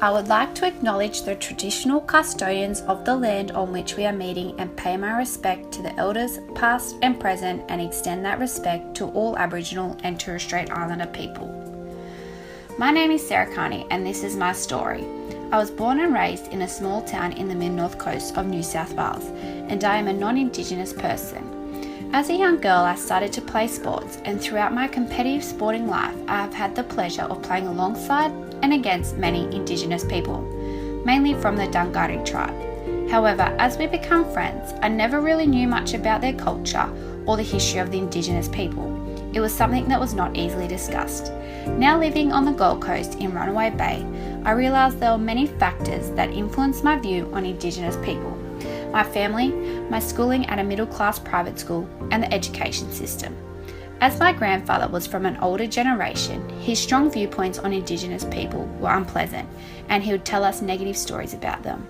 I would like to acknowledge the traditional custodians of the land on which we are meeting and pay my respect to the elders past and present, and extend that respect to all Aboriginal and Torres Strait Islander people. My name is Carney and this is my story. I was born and raised in a small town in the mid-north coast of New South Wales, and I am a non-Indigenous person. As a young girl, I started to play sports, and throughout my competitive sporting life, I have had the pleasure of playing alongside and against many Indigenous people, mainly from the Dungari tribe. However, as we become friends, I never really knew much about their culture or the history of the Indigenous people. It was something that was not easily discussed. Now living on the Gold Coast in Runaway Bay, I realised there were many factors that influenced my view on Indigenous people. My family, my schooling at a middle-class private school, and the education system. As my grandfather was from an older generation, his strong viewpoints on Indigenous people were unpleasant, and he would tell us negative stories about them.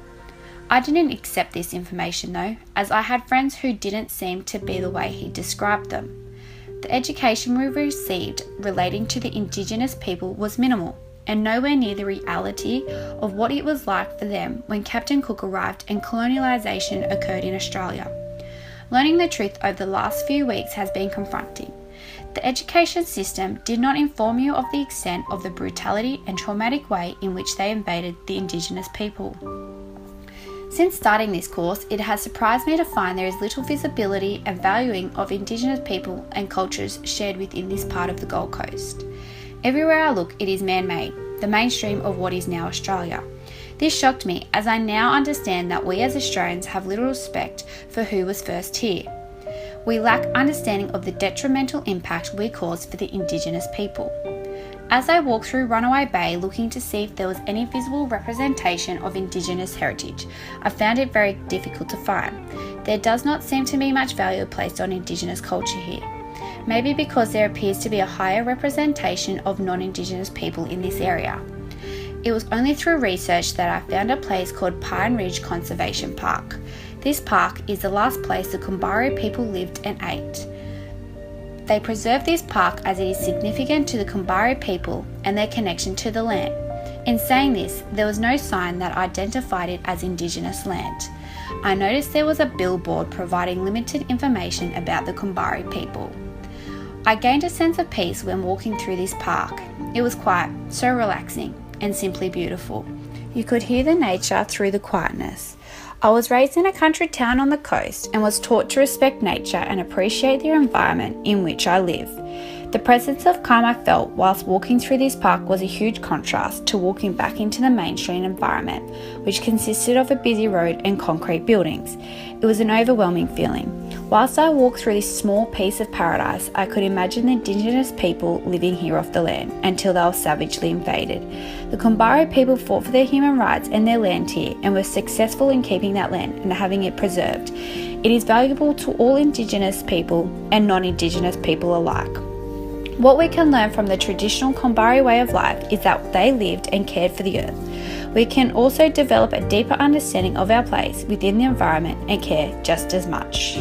I didn't accept this information though, as I had friends who didn't seem to be the way he described them. The education we received relating to the Indigenous people was minimal, and nowhere near the reality of what it was like for them when Captain Cook arrived and colonialisation occurred in Australia. Learning the truth over the last few weeks has been confronting. The education system did not inform you of the extent of the brutality and traumatic way in which they invaded the Indigenous people. Since starting this course, it has surprised me to find there is little visibility and valuing of Indigenous people and cultures shared within this part of the Gold Coast. Everywhere I look, it is man-made, the mainstream of what is now Australia. This shocked me, as I now understand that we as Australians have little respect for who was first here. We lack understanding of the detrimental impact we cause for the Indigenous people. As I walked through Runaway Bay looking to see if there was any visible representation of Indigenous heritage, I found it very difficult to find. There does not seem to be much value placed on Indigenous culture here. Maybe because there appears to be a higher representation of non-Indigenous people in this area. It was only through research that I found a place called Pine Ridge Conservation Park. This park is the last place the Kumbari people lived and ate. They preserve this park as it is significant to the Kumbari people and their connection to the land. In saying this, there was no sign that identified it as Indigenous land. I noticed there was a billboard providing limited information about the Kumbari people. I gained a sense of peace when walking through this park. It was quiet, so relaxing, and simply beautiful. You could hear the nature through the quietness. I was raised in a country town on the coast and was taught to respect nature and appreciate the environment in which I live. The presence of calm I felt whilst walking through this park was a huge contrast to walking back into the mainstream environment, which consisted of a busy road and concrete buildings. It was an overwhelming feeling. Whilst I walked through this small piece of paradise, I could imagine the Indigenous people living here off the land until they were savagely invaded. The Kumbari people fought for their human rights and their land here and were successful in keeping that land and having it preserved. It is valuable to all Indigenous people and non-Indigenous people alike. What we can learn from the traditional Kumbari way of life is that they lived and cared for the earth. We can also develop a deeper understanding of our place within the environment and care just as much.